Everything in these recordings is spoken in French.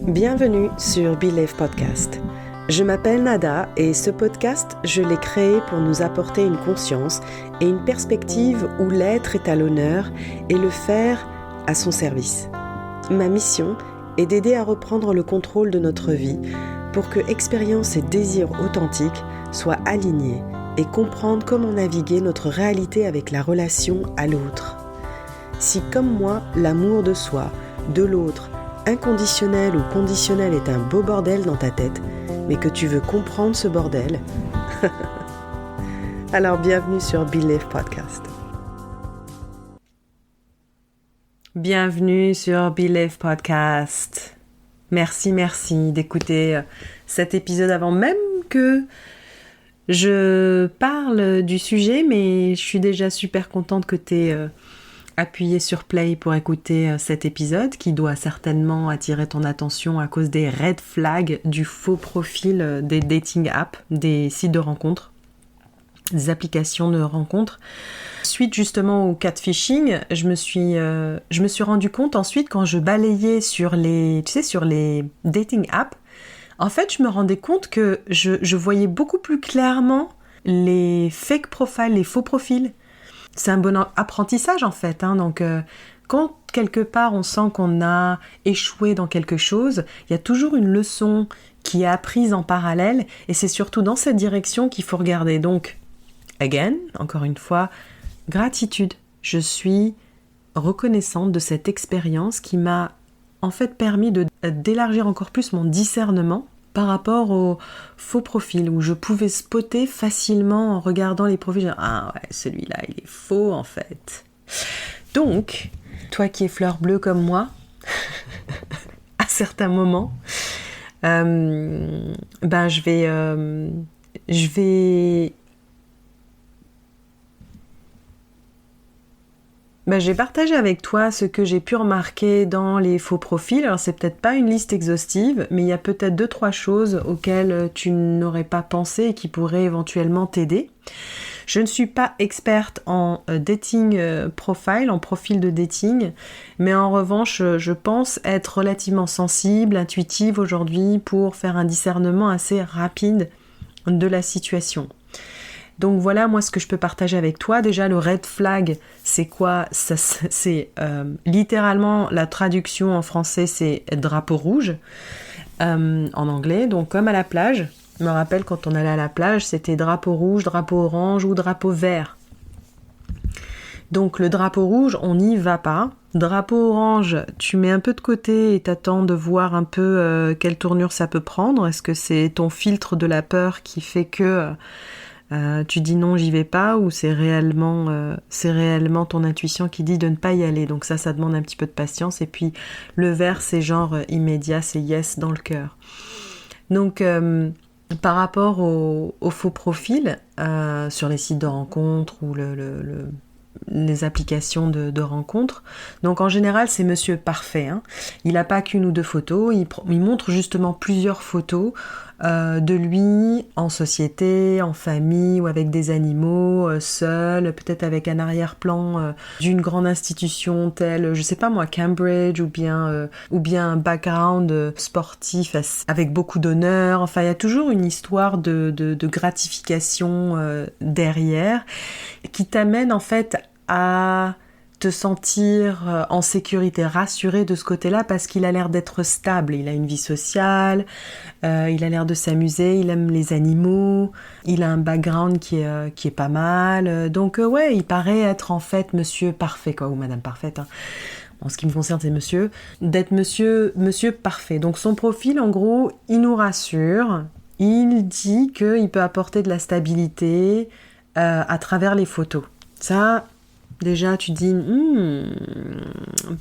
Bienvenue sur Believe Podcast. Je m'appelle Nada et ce podcast, je l'ai créé pour nous apporter une conscience et une perspective où l'être est à l'honneur et le faire à son service. Ma mission est d'aider à reprendre le contrôle de notre vie pour que expérience et désir authentiques soient alignés et comprendre comment naviguer notre réalité avec la relation à l'autre. Si comme moi, l'amour de soi, de l'autre, inconditionnel ou conditionnel est un beau bordel dans ta tête, mais que tu veux comprendre ce bordel, alors bienvenue sur Believe Podcast. Bienvenue sur Believe Podcast. Merci d'écouter cet épisode avant même que je parle du sujet, mais je suis déjà super contente que tu aies appuyé sur play pour écouter cet épisode qui doit certainement attirer ton attention à cause des red flags du faux profil des dating apps, des sites de rencontres, des applications de rencontres. Suite justement au catfishing, je me suis rendu compte ensuite quand je balayais sur les dating apps, en fait je me rendais compte que je voyais beaucoup plus clairement les fake profiles, les faux profils. C'est un bon apprentissage en fait, donc quand quelque part on sent qu'on a échoué dans quelque chose, il y a toujours une leçon qui est apprise en parallèle et c'est surtout dans cette direction qu'il faut regarder. Donc, encore une fois, gratitude. Je suis reconnaissante de cette expérience qui m'a en fait permis d'élargir encore plus mon discernement par rapport aux faux profils où je pouvais spotter facilement en regardant les profils. Ah ouais, celui-là, il est faux en fait. Donc, toi qui es fleur bleue comme moi, à certains moments, je vais partager avec toi ce que j'ai pu remarquer dans les faux profils. Alors, c'est peut-être pas une liste exhaustive, mais il y a peut-être 2-3 choses auxquelles tu n'aurais pas pensé et qui pourraient éventuellement t'aider. Je ne suis pas experte en dating profile, en profil de dating, mais en revanche, je pense être relativement sensible, intuitive aujourd'hui pour faire un discernement assez rapide de la situation. Donc voilà, moi, ce que je peux partager avec toi. Déjà, le red flag, c'est quoi ? C'est littéralement, la traduction en français, c'est drapeau rouge en anglais. Donc comme à la plage, je me rappelle quand on allait à la plage, c'était drapeau rouge, drapeau orange ou drapeau vert. Donc le drapeau rouge, on n'y va pas. Drapeau orange, tu mets un peu de côté et t'attends de voir un peu quelle tournure ça peut prendre. Est-ce que c'est ton filtre de la peur qui fait que... tu dis non, j'y vais pas, ou c'est réellement ton intuition qui dit de ne pas y aller. Donc ça demande un petit peu de patience. Et puis le vert, c'est genre immédiat, c'est yes dans le cœur. Donc par rapport au faux profil sur les sites de rencontres ou les applications de rencontres. Donc en général, c'est monsieur parfait. Il n'a pas qu'une ou 2 photos, il montre justement plusieurs photos de lui en société, en famille ou avec des animaux, seul, peut-être avec un arrière-plan d'une grande institution telle, je sais pas moi, Cambridge ou bien un background sportif avec beaucoup d'honneur. Enfin, il y a toujours une histoire de gratification derrière qui t'amène en fait à te sentir en sécurité, rassuré de ce côté-là parce qu'il a l'air d'être stable, il a une vie sociale, il a l'air de s'amuser, il aime les animaux, il a un background qui est pas mal, donc ouais, il paraît être en fait monsieur parfait quoi, ou madame parfaite. En ce qui me concerne, c'est monsieur, d'être monsieur parfait. Donc son profil, en gros, il nous rassure, il dit qu'il peut apporter de la stabilité à travers les photos. Ça, déjà, tu dis,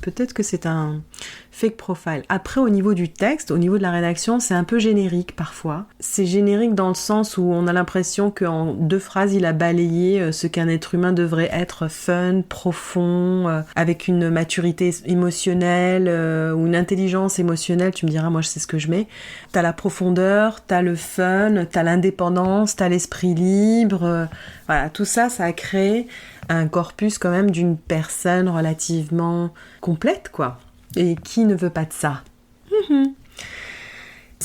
peut-être que c'est un fake profile. Après, au niveau du texte, au niveau de la rédaction, c'est un peu générique parfois. C'est générique dans le sens où on a l'impression qu'en 2 phrases, il a balayé ce qu'un être humain devrait être fun, profond, avec une maturité émotionnelle ou une intelligence émotionnelle. Tu me diras, moi, c'est ce que je mets. T'as la profondeur, t'as le fun, t'as l'indépendance, t'as l'esprit libre. Voilà, tout ça, ça a créé un corpus quand même d'une personne relativement complète, quoi. Et qui ne veut pas de ça ?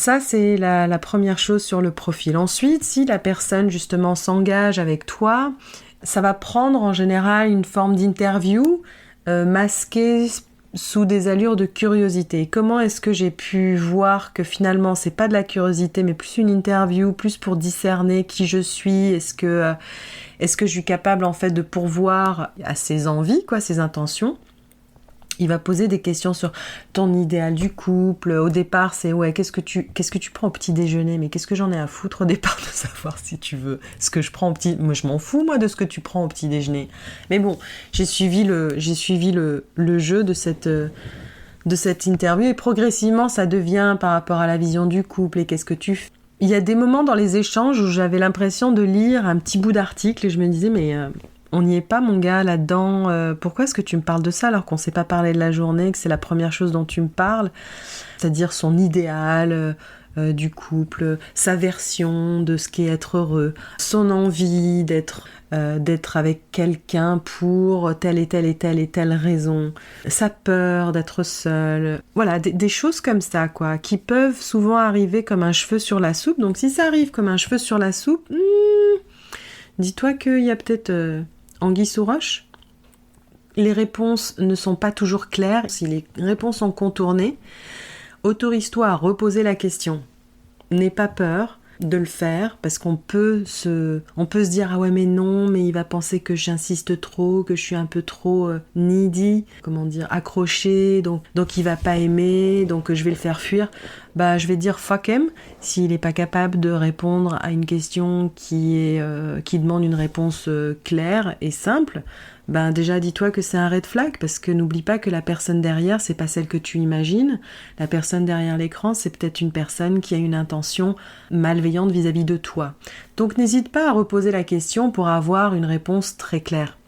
ça, c'est la première chose sur le profil. Ensuite, si la personne, justement, s'engage avec toi, ça va prendre en général une forme d'interview masquée sous des allures de curiosité. Comment est-ce que j'ai pu voir que finalement, c'est pas de la curiosité, mais plus une interview, plus pour discerner qui je suis, est-ce que je suis capable, en fait, de pourvoir à ses envies, quoi, ses intentions. Il va poser des questions sur ton idéal du couple. Au départ, c'est ouais, qu'est-ce que tu prends au petit déjeuner? Mais qu'est-ce que j'en ai à foutre au départ de savoir si tu veux ce que je prends au petit. Moi, je m'en fous moi de ce que tu prends au petit déjeuner. Mais bon, j'ai suivi le jeu de cette interview et progressivement, ça devient par rapport à la vision du couple et qu'est-ce que tu fais. Il y a des moments dans les échanges où j'avais l'impression de lire un petit bout d'article et je me disais mais on n'y est pas, mon gars, là-dedans. Pourquoi est-ce que tu me parles de ça alors qu'on ne s'est pas parlé de la journée, que c'est la première chose dont tu me parles? C'est-à-dire son idéal du couple, sa version de ce qu'est être heureux, son envie d'être avec quelqu'un pour telle et telle et telle et telle raison, sa peur d'être seul. Voilà, des choses comme ça, quoi, qui peuvent souvent arriver comme un cheveu sur la soupe. Donc si ça arrive comme un cheveu sur la soupe, dis-toi qu'il y a peut-être... anguille sous roche. Les réponses ne sont pas toujours claires. Si les réponses sont contournées, autorise-toi à reposer la question. N'aie pas peur de le faire parce qu'on peut se dire ah ouais mais non, mais il va penser que j'insiste trop, que je suis un peu trop needy, accroché, donc il va pas aimer, donc je vais le faire fuir. Bah je vais dire fuck him s'il est pas capable de répondre à une question qui demande une réponse claire et simple. Ben déjà dis-toi que c'est un red flag parce que n'oublie pas que la personne derrière c'est pas celle que tu imagines. La personne derrière l'écran c'est peut-être une personne qui a une intention malveillante vis-à-vis de toi. Donc n'hésite pas à reposer la question pour avoir une réponse très claire.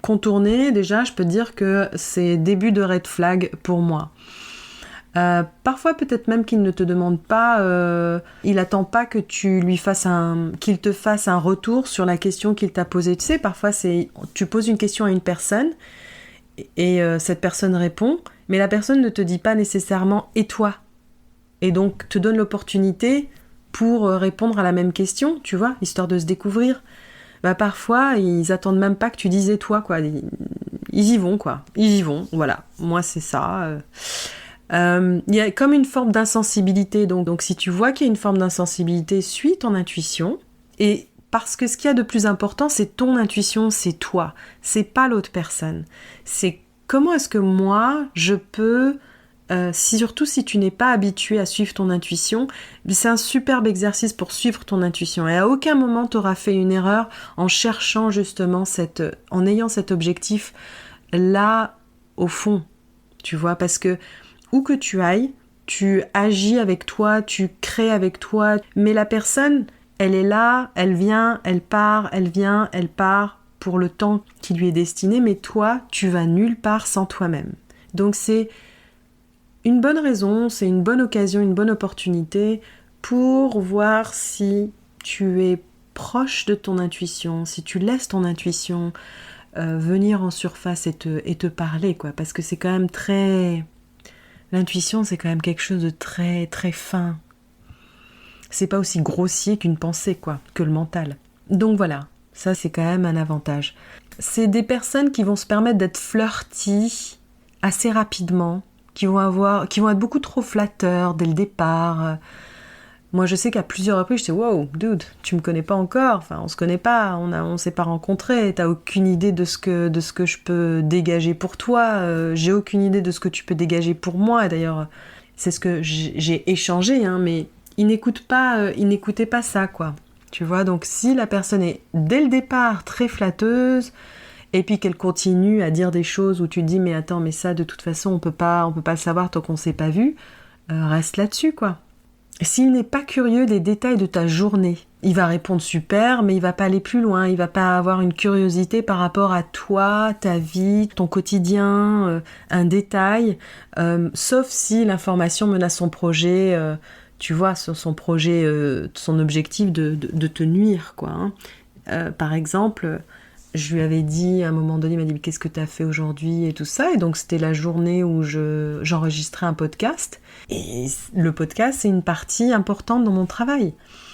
Contourner, déjà je peux te dire que c'est début de red flag pour moi. Parfois peut-être même qu'il ne te demande pas, il attend pas que qu'il te fasse un retour sur la question qu'il t'a posée. Tu sais, parfois tu poses une question à une personne et cette personne répond, mais la personne ne te dit pas nécessairement et toi, et donc te donne l'opportunité pour répondre à la même question, tu vois, histoire de se découvrir. Bah parfois ils attendent même pas que tu dises et toi, quoi. Ils y vont, quoi. Ils y vont. Voilà. Moi c'est ça. Il y a comme une forme d'insensibilité, donc si tu vois qu'il y a une forme d'insensibilité, suis ton intuition, et parce que ce qu'il y a de plus important, c'est ton intuition, c'est toi, c'est pas l'autre personne. C'est comment est-ce que moi, je peux, surtout si tu n'es pas habitué à suivre ton intuition, c'est un superbe exercice pour suivre ton intuition, et à aucun moment tu auras fait une erreur en cherchant justement en ayant cet objectif là au fond, tu vois, parce que où que tu ailles, tu agis avec toi, tu crées avec toi, mais la personne, elle est là, elle vient, elle part, elle vient, elle part pour le temps qui lui est destiné, mais toi, tu vas nulle part sans toi-même. Donc c'est une bonne raison, c'est une bonne occasion, une bonne opportunité pour voir si tu es proche de ton intuition, si tu laisses ton intuition venir en surface et te parler, quoi, parce que c'est quand même très... L'intuition, c'est quand même quelque chose de très, très fin. C'est pas aussi grossier qu'une pensée, quoi, que le mental. Donc voilà, ça c'est quand même un avantage. C'est des personnes qui vont se permettre d'être flirty assez rapidement, qui vont être beaucoup trop flatteurs dès le départ. Moi, je sais qu'à plusieurs reprises, je dis « Wow, dude, tu me connais pas encore. Enfin, on se connaît pas, on s'est pas rencontrés. T'as aucune idée de ce que je peux dégager pour toi. J'ai aucune idée de ce que tu peux dégager pour moi. D'ailleurs, c'est ce que j'ai échangé, hein, mais il n'écoutait pas ça, quoi. Tu vois, donc si la personne est dès le départ très flatteuse, et puis qu'elle continue à dire des choses où tu te dis « Mais attends, mais ça, de toute façon, on peut pas le savoir tant qu'on s'est pas vu. Reste là-dessus, quoi. » S'il n'est pas curieux des détails de ta journée, il va répondre super, mais il va pas aller plus loin, il va pas avoir une curiosité par rapport à toi, ta vie, ton quotidien, un détail, sauf si l'information menace son projet, tu vois, son projet, son objectif de te nuire, quoi. Hein. Par exemple, je lui avais dit, à un moment donné, il m'a dit, qu'est-ce que tu as fait aujourd'hui et tout ça. Et donc, c'était la journée où j'enregistrais un podcast. Et le podcast, c'est une partie importante dans mon travail.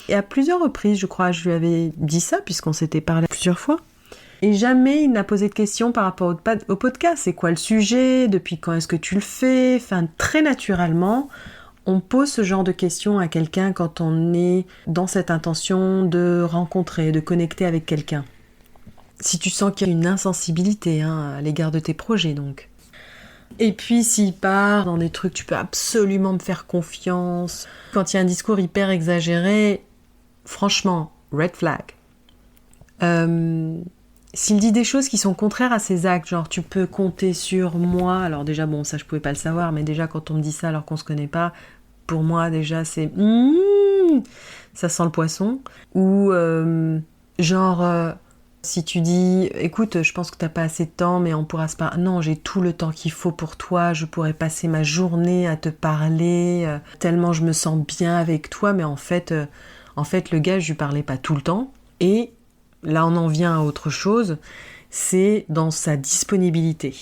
Et à plusieurs reprises, je crois, je lui avais dit ça, puisqu'on s'était parlé plusieurs fois. Et jamais il n'a posé de questions par rapport au podcast. C'est quoi le sujet? Depuis quand est-ce que tu le fais? Enfin, très naturellement, on pose ce genre de questions à quelqu'un quand on est dans cette intention de rencontrer, de connecter avec quelqu'un. Si tu sens qu'il y a une insensibilité à l'égard de tes projets, donc. Et puis, s'il part dans des trucs, tu peux absolument me faire confiance. Quand il y a un discours hyper exagéré, franchement, red flag. S'il dit des choses qui sont contraires à ses actes, genre tu peux compter sur moi, alors déjà, bon, ça je pouvais pas le savoir, mais déjà quand on me dit ça alors qu'on se connaît pas, pour moi déjà c'est ça sent le poisson. Ou si tu dis, écoute, je pense que t'as pas assez de temps, mais on pourra se parler. Non, j'ai tout le temps qu'il faut pour toi, je pourrais passer ma journée à te parler, tellement je me sens bien avec toi, mais en fait, le gars, je lui parlais pas tout le temps. Et là, on en vient à autre chose, c'est dans sa disponibilité.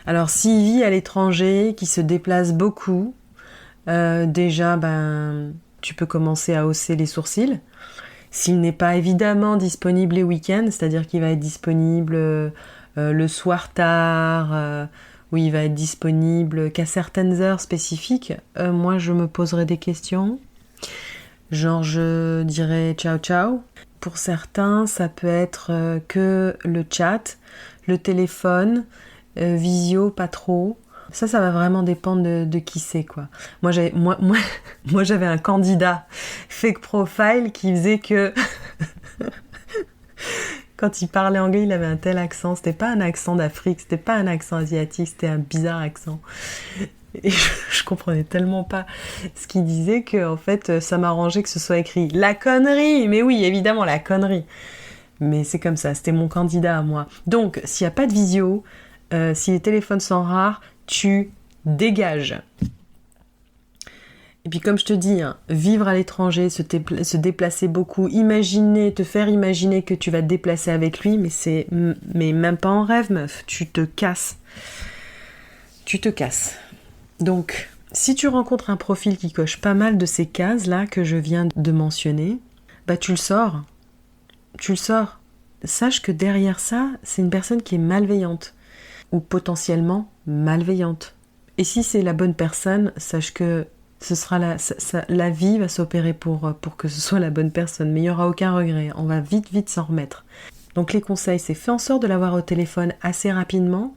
Alors, s'il vit à l'étranger, qu'il se déplace beaucoup, déjà, tu peux commencer à hausser les sourcils. S'il n'est pas évidemment disponible les week-ends, c'est-à-dire qu'il va être disponible le soir tard, ou il va être disponible qu'à certaines heures spécifiques, moi je me poserai des questions. Genre je dirais ciao ciao. Pour certains, ça peut être que le chat, le téléphone, visio, pas trop. Ça va vraiment dépendre de qui c'est, quoi. Moi, j'avais un candidat fake profile qui faisait que quand il parlait anglais, il avait un tel accent. C'était pas un accent d'Afrique, c'était pas un accent asiatique, c'était un bizarre accent. Et je comprenais tellement pas ce qu'il disait que, en fait, ça m'arrangeait que ce soit écrit « La connerie !» Mais oui, évidemment, la connerie. Mais c'est comme ça, c'était mon candidat à moi. Donc, s'il n'y a pas de visio, si les téléphones sont rares, tu dégages. Et puis comme je te dis, vivre à l'étranger, se déplacer beaucoup, te faire imaginer que tu vas te déplacer avec lui, mais même pas en rêve, meuf, tu te casses. Tu te casses. Donc, si tu rencontres un profil qui coche pas mal de ces cases-là que je viens de mentionner, tu le sors. Tu le sors. Sache que derrière ça, c'est une personne qui est malveillante. Ou potentiellement malveillante. Et si c'est la bonne personne, sache que ce sera la vie va s'opérer pour que ce soit la bonne personne, mais il n'y aura aucun regret, on va vite s'en remettre. Donc les conseils, c'est fais en sorte de l'avoir au téléphone assez rapidement,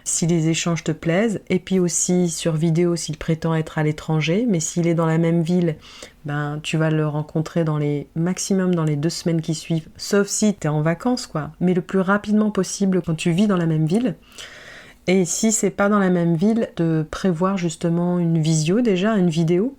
si les échanges te plaisent, et puis aussi sur vidéo s'il prétend être à l'étranger, mais s'il est dans la même ville, tu vas le rencontrer maximum dans les 2 semaines qui suivent, sauf si tu es en vacances, quoi. Mais le plus rapidement possible quand tu vis dans la même ville. Et si c'est pas dans la même ville, de prévoir justement une visio déjà, une vidéo,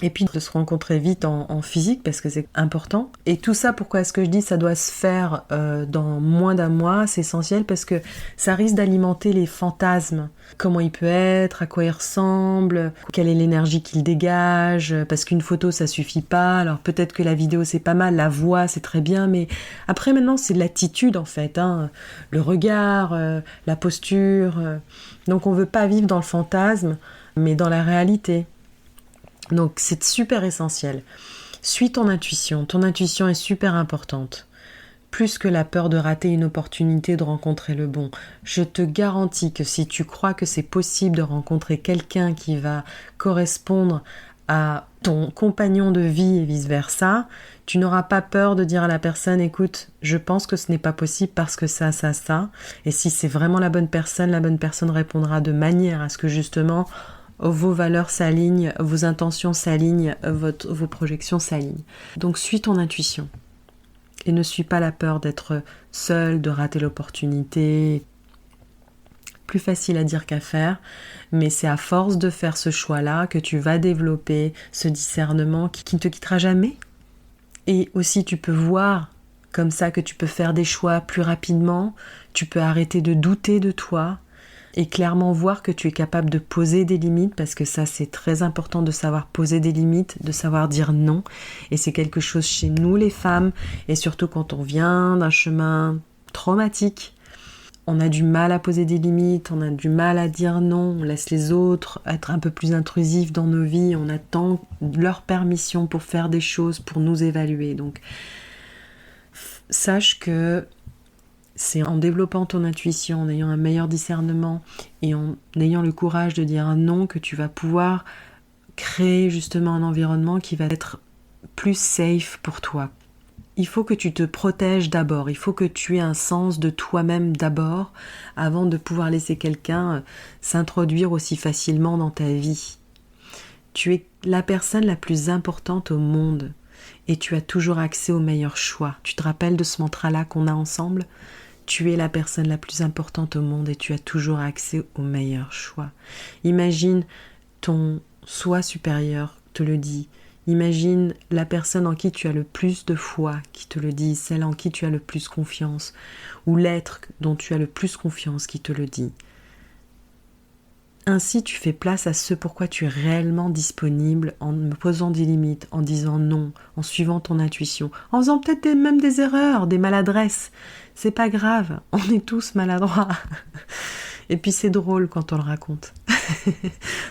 et puis de se rencontrer vite en physique parce que c'est important. Et tout ça, pourquoi est-ce que je dis ça doit se faire dans moins d'un mois? C'est essentiel parce que ça risque d'alimenter les fantasmes. Comment il peut être, à quoi il ressemble, quelle est l'énergie qu'il dégage, parce qu'une photo ça suffit pas, alors peut-être que la vidéo c'est pas mal, la voix c'est très bien, mais après maintenant c'est l'attitude en fait, le regard, la posture. Donc on veut pas vivre dans le fantasme, mais dans la réalité. Donc c'est super essentiel. Suis ton intuition est super importante. Plus que la peur de rater une opportunité de rencontrer le bon. Je te garantis que si tu crois que c'est possible de rencontrer quelqu'un qui va correspondre à ton compagnon de vie et vice-versa, tu n'auras pas peur de dire à la personne, écoute, je pense que ce n'est pas possible parce que ça. Et si c'est vraiment la bonne personne répondra de manière à ce que justement vos valeurs s'alignent, vos intentions s'alignent, vos projections s'alignent. Donc suis ton intuition. Et ne suis pas la peur d'être seul, de rater l'opportunité. Plus facile à dire qu'à faire, mais c'est à force de faire ce choix-là que tu vas développer ce discernement qui ne te quittera jamais. Et aussi tu peux voir comme ça que tu peux faire des choix plus rapidement, tu peux arrêter de douter de toi, et clairement voir que tu es capable de poser des limites, parce que ça c'est très important de savoir poser des limites, de savoir dire non, et c'est quelque chose chez nous les femmes, et surtout quand on vient d'un chemin traumatique, on a du mal à poser des limites, on a du mal à dire non, on laisse les autres être un peu plus intrusifs dans nos vies, on attend leur permission pour faire des choses, pour nous évaluer. Donc sache que c'est en développant ton intuition, en ayant un meilleur discernement et en ayant le courage de dire un non que tu vas pouvoir créer justement un environnement qui va être plus safe pour toi. Il faut que tu te protèges d'abord, il faut que tu aies un sens de toi-même d'abord avant de pouvoir laisser quelqu'un s'introduire aussi facilement dans ta vie. Tu es la personne la plus importante au monde et tu as toujours accès au meilleur choix. Tu te rappelles de ce mantra-là qu'on a ensemble ? Tu es la personne la plus importante au monde et tu as toujours accès au meilleur choix. Imagine ton soi supérieur te le dit. Imagine la personne en qui tu as le plus de foi qui te le dit, celle en qui tu as le plus confiance, ou l'être dont tu as le plus confiance qui te le dit. Ainsi, tu fais place à ce pourquoi tu es réellement disponible en me posant des limites, en disant non, en suivant ton intuition, en faisant peut-être même des erreurs, des maladresses. C'est pas grave, on est tous maladroits. Et puis c'est drôle quand on le raconte.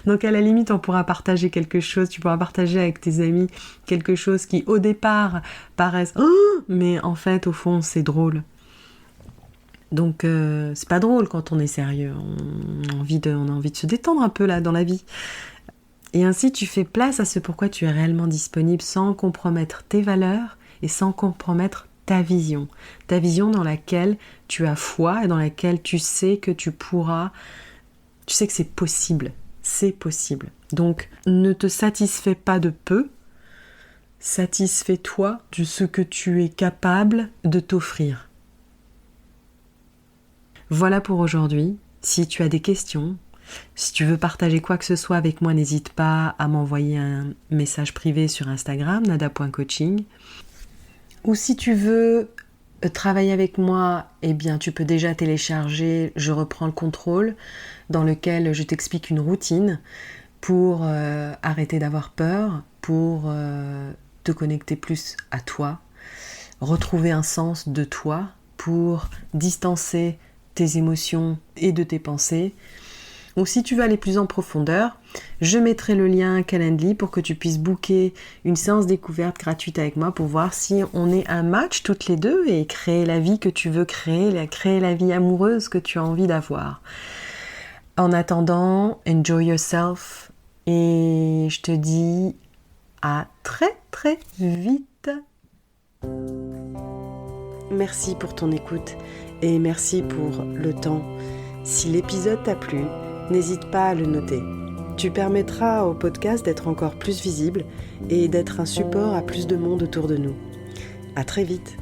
Donc à la limite, on pourra partager quelque chose, tu pourras partager avec tes amis quelque chose qui au départ paraissent mais en fait au fond c'est drôle. Donc c'est pas drôle quand on est sérieux, on a envie de se détendre un peu là dans la vie. Et ainsi tu fais place à ce pourquoi tu es réellement disponible sans compromettre tes valeurs et sans compromettre ta vision dans laquelle tu as foi et dans laquelle tu sais que tu pourras, tu sais que c'est possible. Donc ne te satisfais pas de peu, satisfais-toi de ce que tu es capable de t'offrir. Voilà pour aujourd'hui. Si tu as des questions, si tu veux partager quoi que ce soit avec moi, n'hésite pas à m'envoyer un message privé sur Instagram, nada.coaching. Ou si tu veux travailler avec moi, eh bien tu peux déjà télécharger Je reprends le contrôle, dans lequel je t'explique une routine pour arrêter d'avoir peur, pour te connecter plus à toi, retrouver un sens de toi, pour distancer tes émotions et de tes pensées. Ou si tu veux aller plus en profondeur, je mettrai le lien Calendly pour que tu puisses booker une séance découverte gratuite avec moi pour voir si on est un match toutes les deux et créer la vie que tu veux créer la vie amoureuse que tu as envie d'avoir. En attendant, enjoy yourself et je te dis à très très vite. Merci pour ton écoute et merci pour le temps. Si l'épisode t'a plu, n'hésite pas à le noter. Tu permettras au podcast d'être encore plus visible et d'être un support à plus de monde autour de nous. À très vite.